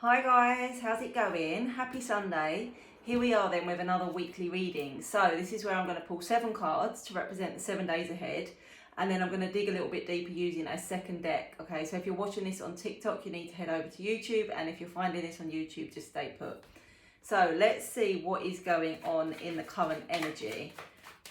Hi guys, how's it going? Happy Sunday. Here we are then with another weekly reading. So this is where I'm going to pull 7 cards to represent the 7 days ahead, and then I'm going to dig a little bit deeper using a second deck. Okay, so if you're watching this on TikTok, you need to head over to YouTube, and if you're finding this on YouTube, just stay put. So let's see what is going on in the current energy.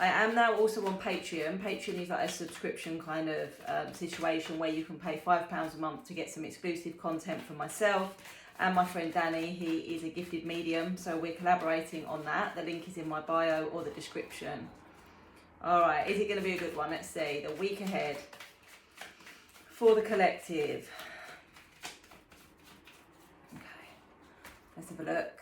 I am now also on Patreon. Patreon is like a subscription kind of situation where you can pay £5 a month to get some exclusive content from myself and my friend Danny. He is a gifted medium, so we're collaborating on that. The link is in my bio or the description. All right, is it going to be a good one? Let's see. The week ahead for the collective. Okay, let's have a look.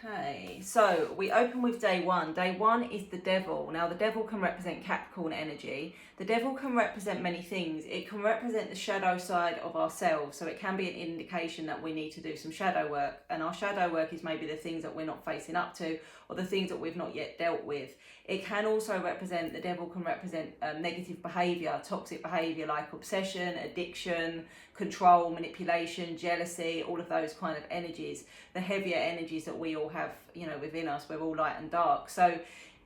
Okay. So we open with day one. Day one is the devil. Now, the devil can represent Capricorn energy. The devil can represent many things. It can represent the shadow side of ourselves. So it can be an indication that we need to do some shadow work. And our shadow work is maybe the things that we're not facing up to, or the things that we've not yet dealt with. It can also represent, the devil can represent negative behavior, toxic behavior like obsession, addiction, control, manipulation, jealousy, all of those kind of energies, the heavier energies that we all have, you know, within us. We're all light and dark. So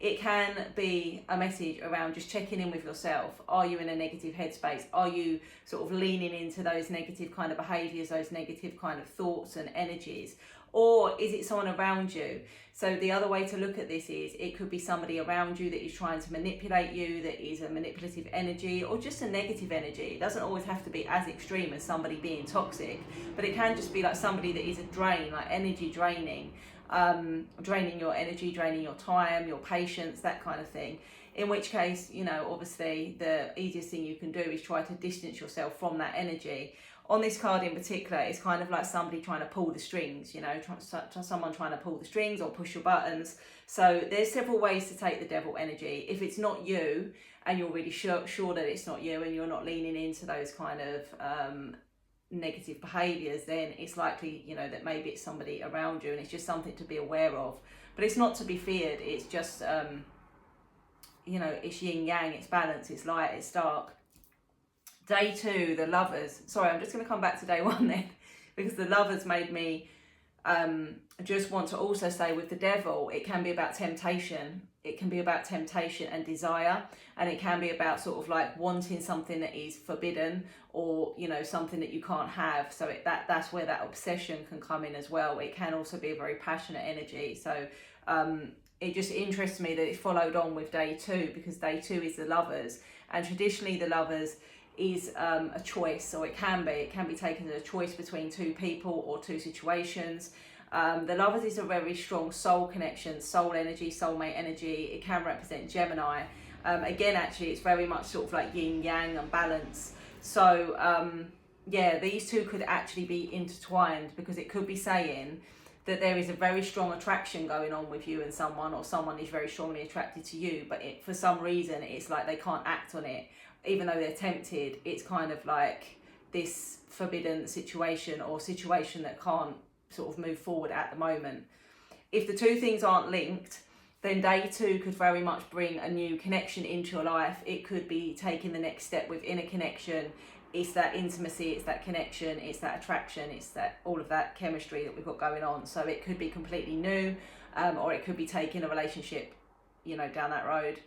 it can be a message around just checking in with yourself. Are you in a negative headspace? Are you sort of leaning into those negative kind of behaviors, those negative kind of thoughts and energies? Or is it someone around you? So the other way to look at this is it could be somebody around you that is trying to manipulate you, that is a manipulative energy, or just a negative energy. It doesn't always have to be as extreme as somebody being toxic, but it can just be like somebody that is a drain, like energy draining, draining your energy, draining your time, your patience, that kind of thing. In which case, you know, obviously the easiest thing you can do is try to distance yourself from that energy. On this card in particular, it's kind of like somebody trying to pull the strings, you know, someone trying to pull the strings or push your buttons. So there's several ways to take the devil energy. If it's not you and you're really sure that it's not you and you're not leaning into those kind of negative behaviours, then it's likely, you know, that maybe it's somebody around you and it's just something to be aware of. But it's not to be feared. It's just, you know, it's yin yang, it's balance, it's light, it's dark. Day two, the lovers. Sorry, I'm just going to come back to day one then, because the lovers made me just want to also say with the devil, it can be about temptation. It can be about temptation and desire, and it can be about sort of like wanting something that is forbidden, or, you know, something that you can't have. So that's where that obsession can come in as well. It can also be a very passionate energy. So it just interests me that it followed on with day two, because day two is the lovers, and traditionally the lovers is a choice, or it can be taken as a choice between two people or two situations. The lovers is a very strong soul connection, soul energy, soulmate energy. It can represent Gemini. Again, actually, it's very much sort of like yin yang and balance. So yeah, these two could actually be intertwined, because it could be saying that there is a very strong attraction going on with you and someone, or someone is very strongly attracted to you, but for some reason it's like they can't act on it. Even though they're tempted, it's kind of like this forbidden situation, or situation that can't sort of move forward at the moment. If the two things aren't linked, then day two could very much bring a new connection into your life. It could be taking the next step within a connection. It's that intimacy, it's that connection, it's that attraction, it's that all of that chemistry that we've got going on. So it could be completely new, or it could be taking a relationship, you know, down that road.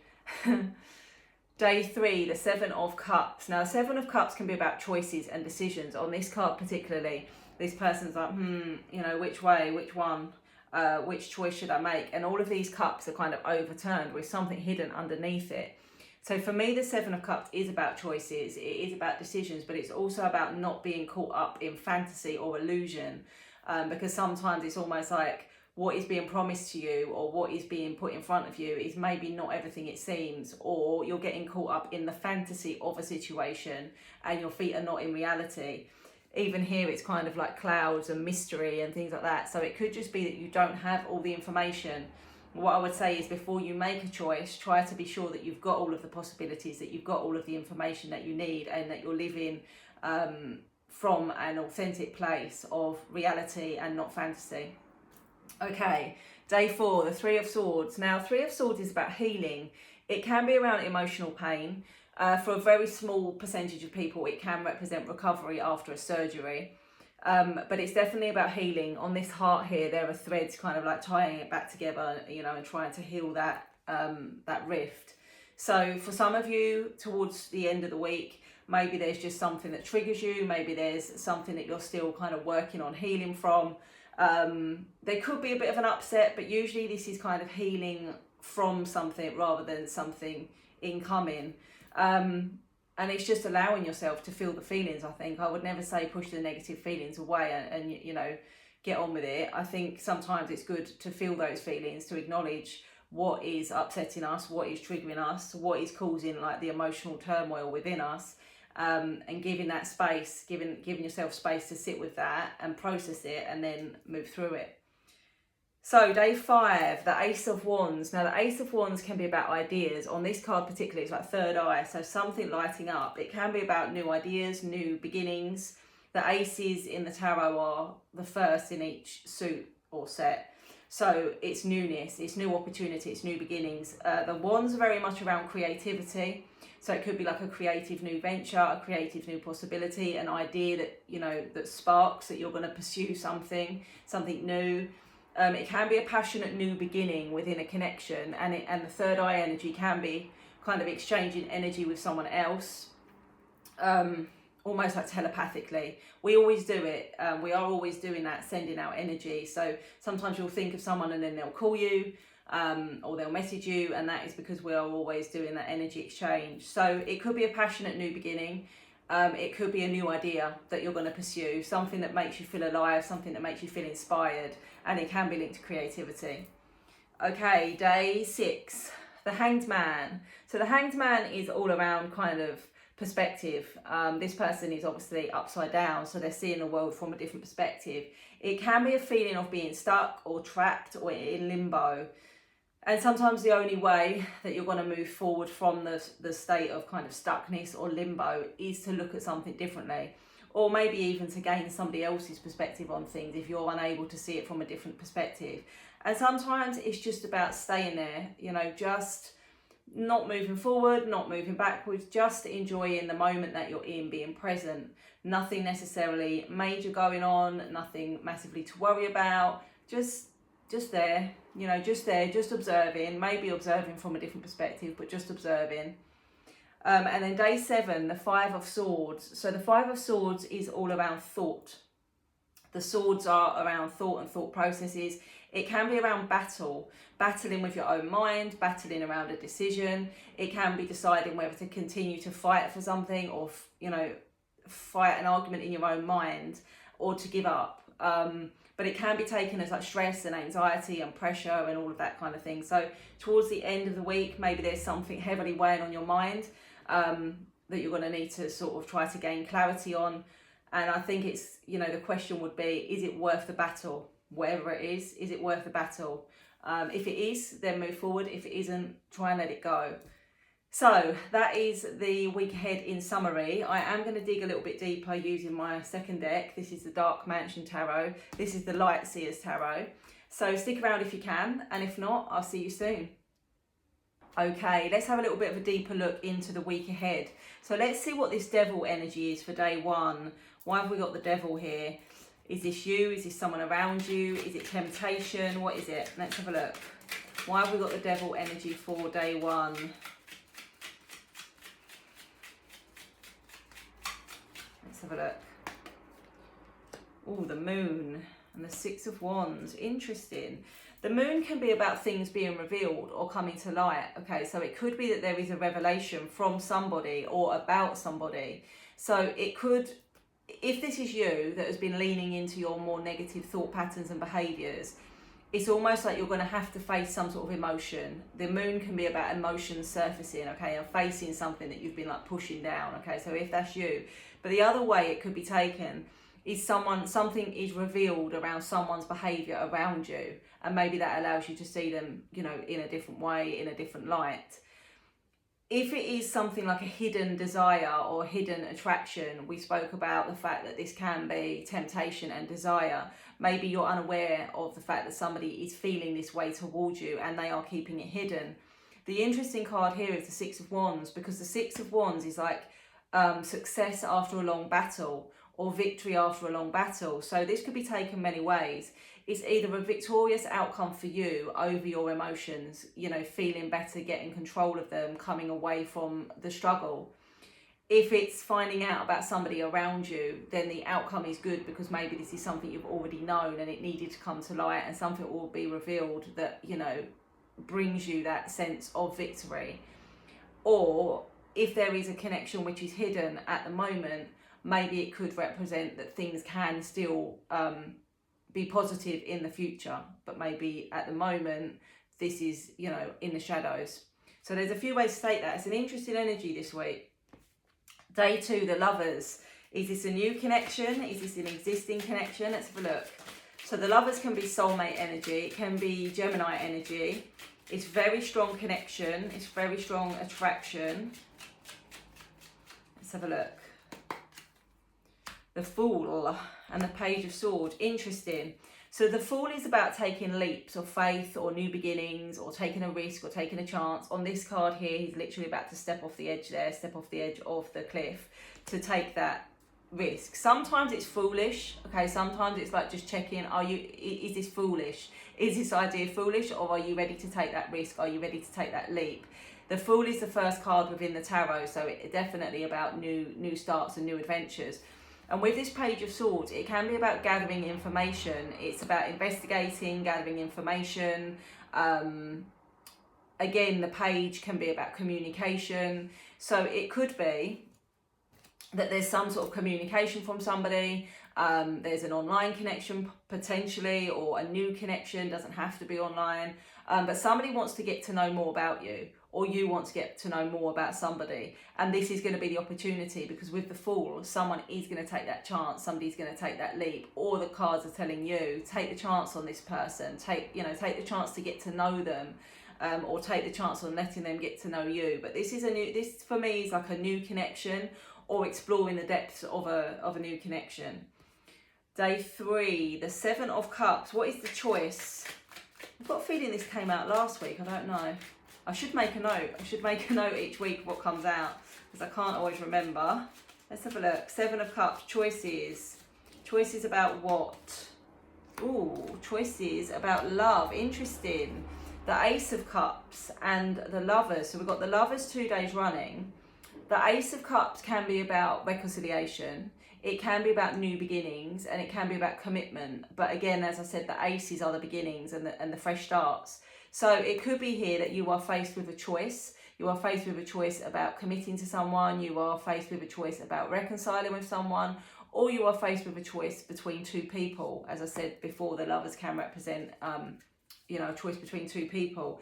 Day three, the 7 of Cups. Now, the 7 of Cups can be about choices and decisions. On this card particularly, this person's like, you know, which way, which one, which choice should I make? And all of these cups are kind of overturned with something hidden underneath it. So for me, the 7 of Cups is about choices. It is about decisions, but it's also about not being caught up in fantasy or illusion, because sometimes it's almost like what is being promised to you, or what is being put in front of you, is maybe not everything it seems, or you're getting caught up in the fantasy of a situation and your feet are not in reality. Even here, it's kind of like clouds and mystery and things like that. So it could just be that you don't have all the information. What I would say is, before you make a choice, try to be sure that you've got all of the possibilities, that you've got all of the information that you need, and that you're living from an authentic place of reality and not fantasy. Okay, day 4, the 3 of Swords. Now, 3 of Swords is about healing. It can be around emotional pain. For a very small percentage of people, it can represent recovery after a surgery. But it's definitely about healing. On this heart here, there are threads kind of like tying it back together, you know, and trying to heal that rift. So for some of you, towards the end of the week, maybe there's just something that triggers you. Maybe there's something that you're still kind of working on healing from. There could be a bit of an upset, but usually this is kind of healing from something rather than something incoming. And it's just allowing yourself to feel the feelings. I think I would never say push the negative feelings away and you know, get on with it. I think sometimes it's good to feel those feelings, to acknowledge what is upsetting us, what is triggering us, what is causing like the emotional turmoil within us, and giving that space, giving yourself space to sit with that and process it and then move through it. So day 5, the Ace of Wands. Now the Ace of Wands can be about ideas. On this card particularly, it's like third eye, so something lighting up. It can be about new ideas, new beginnings. The aces in the tarot are the first in each suit or set. So it's newness, it's new opportunity, it's new beginnings. The Wands are very much around creativity. So it could be like a creative new venture, a creative new possibility, an idea that, you know, that sparks that you're going to pursue something new. It can be a passionate new beginning within a connection, and the third eye energy can be kind of exchanging energy with someone else, almost like telepathically. We always do it. We are always doing that, sending out energy. So sometimes you'll think of someone and then they'll call you, or they'll message you, and that is because we are always doing that energy exchange. So it could be a passionate new beginning. It could be a new idea that you're going to pursue, something that makes you feel alive, something that makes you feel inspired, and it can be linked to creativity. Okay, day 6, the Hanged Man. So the Hanged Man is all around kind of perspective. This person is obviously upside down, so they're seeing the world from a different perspective. It can be a feeling of being stuck or trapped or in limbo. And sometimes the only way that you're going to move forward from the state of kind of stuckness or limbo is to look at something differently, or maybe even to gain somebody else's perspective on things if you're unable to see it from a different perspective. And sometimes it's just about staying there, you know, just not moving forward, not moving backwards, just enjoying the moment that you're in, being present. Nothing necessarily major going on, nothing massively to worry about, just there, you know, just there, just observing, maybe observing from a different perspective, but just observing. And then day 7, the 5 of Swords. So the 5 of Swords is all around thought. The swords are around thought and thought processes. It can be around battling with your own mind, battling around a decision. It can be deciding whether to continue to fight for something, or, you know, fight an argument in your own mind, or to give up. But it can be taken as like stress and anxiety and pressure and all of that kind of thing. So towards the end of the week, maybe there's something heavily weighing on your mind that you're going to need to sort of try to gain clarity on. And I think it's, you know, the question would be, is it worth the battle? Whatever it is it worth the battle? If it is, then move forward. If it isn't, try and let it go. So that is the week ahead in summary. I am going to dig a little bit deeper using my second deck. This is the Dark Mansion Tarot. This is the Light Seers Tarot. So stick around if you can, and if not, I'll see you soon. Okay, let's have a little bit of a deeper look into the week ahead. So let's see what this Devil energy is for day 1. Why have we got the Devil here? Is this you? Is this someone around you? Is it temptation? What is it? Let's have a look. Why have we got the Devil energy for day 1? Let's have a look. Oh, the Moon and the 6 of Wands. Interesting. The Moon can be about things being revealed or coming to light. Okay, so it could be that there is a revelation from somebody or about somebody. So it could, if this is you that has been leaning into your more negative thought patterns and behaviours, it's almost like you're going to have to face some sort of emotion. The Moon can be about emotions surfacing, okay, and facing something that you've been like pushing down, okay, so if that's you. But the other way it could be taken is something is revealed around someone's behaviour around you, and maybe that allows you to see them, you know, in a different way, in a different light. If it is something like a hidden desire or hidden attraction, we spoke about the fact that this can be temptation and desire. Maybe you're unaware of the fact that somebody is feeling this way towards you and they are keeping it hidden. The interesting card here is the Six of Wands, because the Six of Wands is like success after a long battle, or victory after a long battle. So this could be taken many ways. It's either a victorious outcome for you over your emotions, you know, feeling better, getting control of them, coming away from the struggle. If it's finding out about somebody around you, then the outcome is good, because maybe this is something you've already known and it needed to come to light, and something will be revealed that, you know, brings you that sense of victory. Or if there is a connection which is hidden at the moment, maybe it could represent that things can still be positive in the future, but maybe at the moment this is, you know, in the shadows. So there's a few ways to state that. It's an interesting energy this week. Day 2, the Lovers. Is this a new connection? Is this an existing connection? Let's have a look. So the Lovers can be soulmate energy, it can be Gemini energy. It's very strong connection, it's very strong attraction. Let's have a look. The Fool and the Page of Swords. Interesting. So the Fool is about taking leaps of faith, or new beginnings, or taking a risk, or taking a chance. On this card here, he's literally about to step off the edge there, step off the edge of the cliff to take that risk. Sometimes it's foolish, okay? Sometimes it's like just checking, is this foolish? Is this idea foolish, or are you ready to take that risk? Are you ready to take that leap? The Fool is the first card within the tarot, so it's definitely about new starts and new adventures. And with this Page of Swords, it can be about gathering information. It's about investigating, gathering information. Again, the page can be about communication. So it could be that there's some sort of communication from somebody. There's an online connection potentially, or a new connection, doesn't have to be online. But somebody wants to get to know more about you, or you want to get to know more about somebody. And this is going to be the opportunity, because with the Fool, someone is going to take that chance, somebody's going to take that leap, or the cards are telling you, take the chance on this person, take the chance to get to know them, or take the chance on letting them get to know you. But this for me is like a new connection, or exploring the depths of a new connection. Day 3, the Seven of Cups. What is the choice? I've got a feeling this came out last week, I don't know. I should make a note. I should make a note each week of what comes out, because I can't always remember. Let's have a look. Seven of Cups, choices. Choices about what? Ooh, choices about love. Interesting. The Ace of Cups and the Lovers. So we've got the Lovers 2 days running. The Ace of Cups can be about reconciliation. It can be about new beginnings, and it can be about commitment. But again, as I said, the aces are the beginnings and the fresh starts. So it could be here that you are faced with a choice. You are faced with a choice about committing to someone. You are faced with a choice about reconciling with someone. Or you are faced with a choice between two people. As I said before, the Lovers can represent, a choice between two people.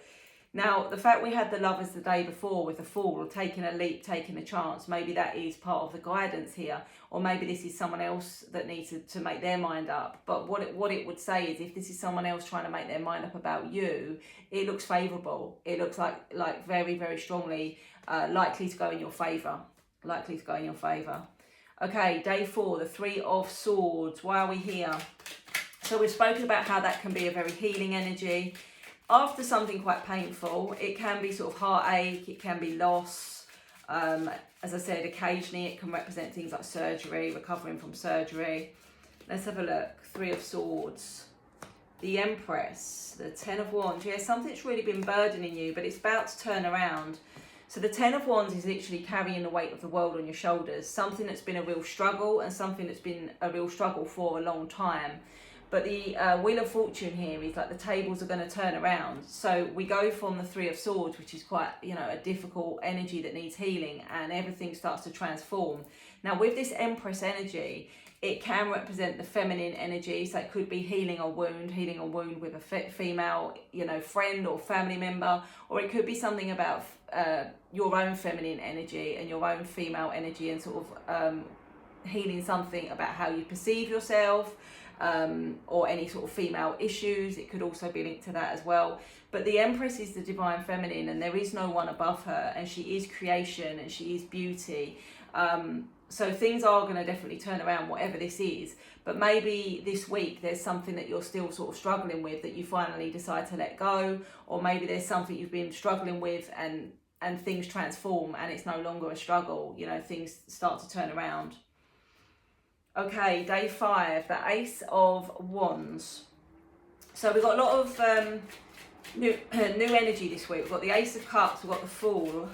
Now, the fact we had the Lovers the day before with the Fool, taking a leap, taking a chance, maybe that is part of the guidance here. Or maybe this is someone else that needs to make their mind up. But what it would say is, if this is someone else trying to make their mind up about you, it looks favourable. It looks like very, very strongly likely to go in your favour. Likely to go in your favour. Okay, day 4, the Three of Swords. Why are we here? So we've spoken about how that can be a very healing energy. After something quite painful, it can be sort of heartache, it can be loss. As I said, occasionally it can represent things like surgery, recovering from surgery. Let's have a look. Three of Swords. The Empress. The Ten of Wands. Yeah, something's really been burdening you, but it's about to turn around. So the Ten of Wands is literally carrying the weight of the world on your shoulders. Something that's been a real struggle, and something that's been a real struggle for a long time. But the Wheel of Fortune here is like the tables are going to turn around. So we go from the Three of Swords, which is quite, a difficult energy that needs healing, and everything starts to transform. Now with this Empress energy, it can represent the feminine energy. So it could be healing a wound with a female, friend or family member, or it could be something about your own feminine energy and your own female energy, and sort of healing something about how you perceive yourself. Or any sort of female issues. It could also be linked to that as well. But the Empress is the divine feminine, and there is no one above her, and she is creation, and she is beauty. So things are going to definitely turn around, whatever this is. But maybe this week there's something that you're still sort of struggling with that you finally decide to let go, or maybe there's something you've been struggling with and things transform and it's no longer a struggle. You know, things start to turn around. Okay, day 5, the Ace of Wands. So we've got a lot of new energy this week. We've got the Ace of Cups, we've got the Fool,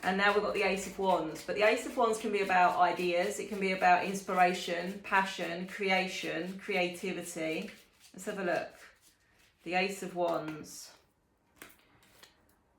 and now we've got the Ace of Wands. But the Ace of Wands can be about ideas, it can be about inspiration, passion, creation, creativity. Let's have a look. The Ace of Wands.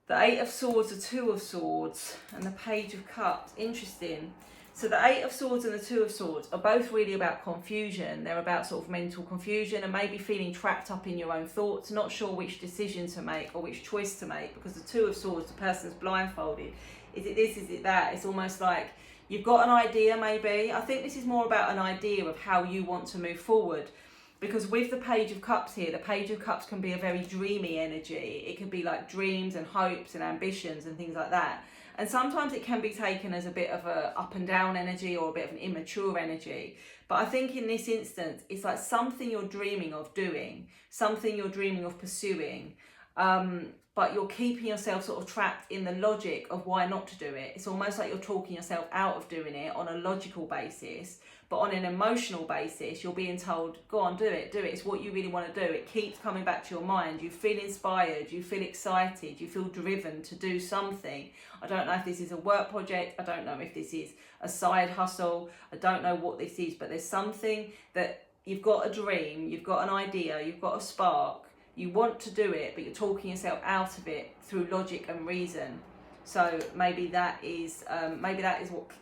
The Eight of Swords, the Two of Swords, and the Page of Cups. Interesting. So the Eight of Swords and the Two of Swords are both really about confusion. They're about sort of mental confusion and maybe feeling trapped up in your own thoughts, not sure which decision to make or which choice to make, because the Two of Swords, the person's blindfolded. Is it this, is it that? It's almost like you've got an idea maybe. I think this is more about an idea of how you want to move forward. Because with the Page of Cups here, the Page of Cups can be a very dreamy energy. It could be like dreams and hopes and ambitions and things like that. And sometimes it can be taken as a bit of a up and down energy or a bit of an immature energy. But I think in this instance, it's like something you're dreaming of doing, something you're dreaming of pursuing. But you're keeping yourself sort of trapped in the logic of why not to do it. It's almost like you're talking yourself out of doing it on a logical basis. But on an emotional basis, you're being told, go on, do it. It's what you really want to do. It keeps coming back to your mind. You feel inspired, you feel excited, you feel driven to do something. I don't know if this is a work project. I don't know if this is a side hustle. I don't know what this is, but there's something that you've got a dream, you've got an idea, you've got a spark. You want to do it, but you're talking yourself out of it through logic and reason. So maybe that is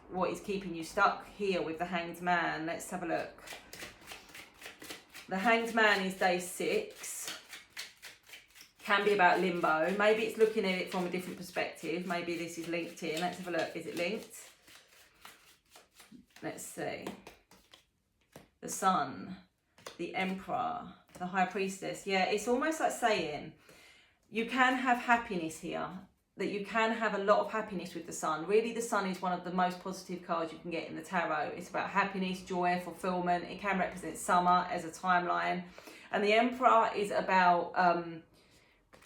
what is keeping you stuck here with the Hanged Man. Let's have a look. The Hanged Man is day 6. Can be about limbo. Maybe it's looking at it from a different perspective. Maybe this is linked in. Let's have a look. Is it linked? Let's see. The Sun, the Emperor, the High Priestess. Yeah, it's almost like saying you can have happiness here. That you can have a lot of happiness with the Sun. Really, the Sun is one of the most positive cards you can get in the tarot. It's about happiness, joy, fulfillment. It can represent summer as a timeline. And the Emperor is about kind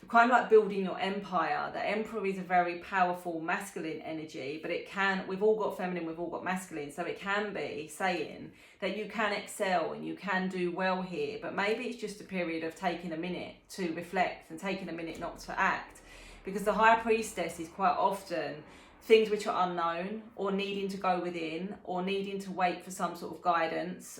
of like building your empire. The Emperor is a very powerful masculine energy, but it can, we've all got feminine, we've all got masculine. So it can be saying that you can excel and you can do well here, but maybe it's just a period of taking a minute to reflect and taking a minute not to act. Because the High Priestess is quite often things which are unknown, or needing to go within, or needing to wait for some sort of guidance.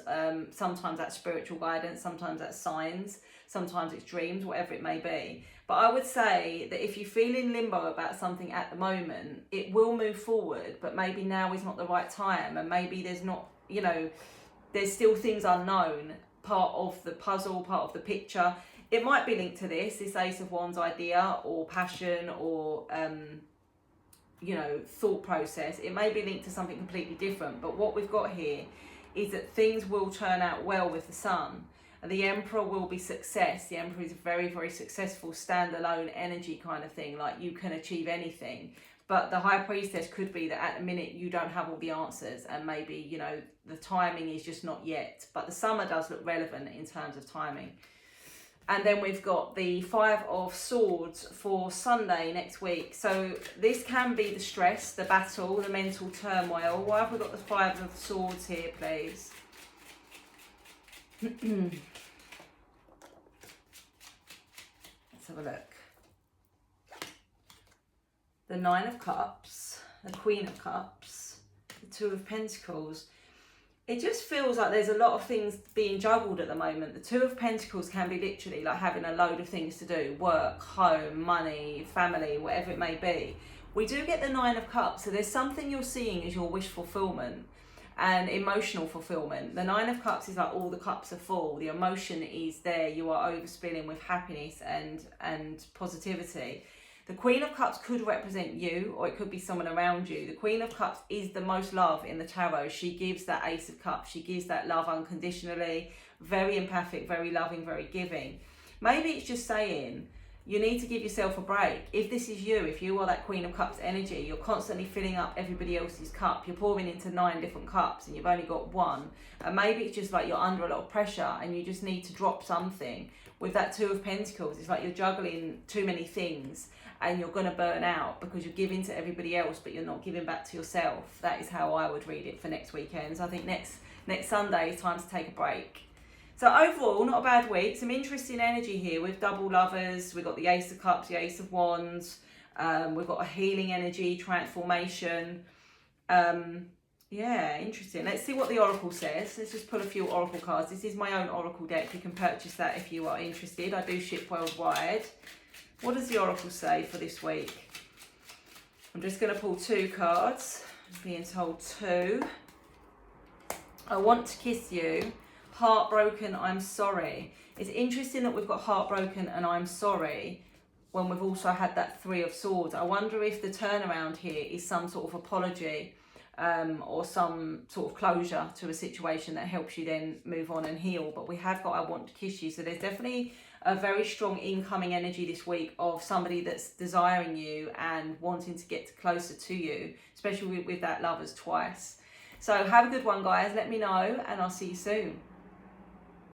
Sometimes that's spiritual guidance, sometimes that's signs, sometimes it's dreams, whatever it may be. But I would say that if you feel in limbo about something at the moment, it will move forward, but maybe now is not the right time, and maybe there's not, you know, there's still things unknown, part of the puzzle, part of the picture. It might be linked to this Ace of Wands idea or passion or, you know, thought process. It may be linked to something completely different. But what we've got here is that things will turn out well with the Sun. And the Emperor will be success. The Emperor is a very, very successful standalone energy kind of thing. Like you can achieve anything. But the High Priestess could be that at the minute you don't have all the answers. And maybe, you know, the timing is just not yet. But the summer does look relevant in terms of timing. And then we've got the 5 of Swords for Sunday next week. So this can be the stress, the battle, the mental turmoil. Why have we got the 5 of Swords here, please? Let's have a look. The 9 of Cups, the Queen of Cups, the 2 of Pentacles. It just feels like there's a lot of things being juggled at the moment. The 2 of Pentacles can be literally like having a load of things to do. Work, home, money, family, whatever it may be. We do get the 9 of Cups. So there's something you're seeing as your wish fulfillment and emotional fulfillment. The 9 of Cups is like all the cups are full. The emotion is there. You are overspilling with happiness and positivity. The Queen of Cups could represent you, or it could be someone around you. The Queen of Cups is the most love in the tarot. She gives that Ace of Cups. She gives that love unconditionally. Very empathic, very loving, very giving. Maybe it's just saying, You need to give yourself a break. If this is you, if you are that Queen of Cups energy, you're constantly filling up everybody else's cup. You're pouring into 9 different cups and you've only got one. And maybe it's just like you're under a lot of pressure and you just need to drop something. With that Two of Pentacles, it's like you're juggling too many things and you're going to burn out because you're giving to everybody else but you're not giving back to yourself. That is how I would read it for next weekend. So I think next Sunday is time to take a break. So overall, not a bad week. Some interesting energy here with double lovers. We've got the Ace of Cups, the Ace of Wands. We've got a healing energy, transformation. Yeah, interesting. Let's see what the Oracle says. Let's just pull a few Oracle cards. This is my own Oracle deck. You can purchase that if you are interested. I do ship worldwide. What does the Oracle say for this week? I'm just going to pull 2 cards. I'm being told 2. I want to kiss you. Heartbroken, I'm sorry. It's interesting that we've got heartbroken and I'm sorry when we've also had that 3 of Swords. I wonder if the turnaround here is some sort of apology or some sort of closure to a situation that helps you then move on and heal. But we have got I want to kiss you. So there's definitely a very strong incoming energy this week of somebody that's desiring you and wanting to get closer to you, especially with that Lovers twice. So have a good one, guys. Let me know and I'll see you soon.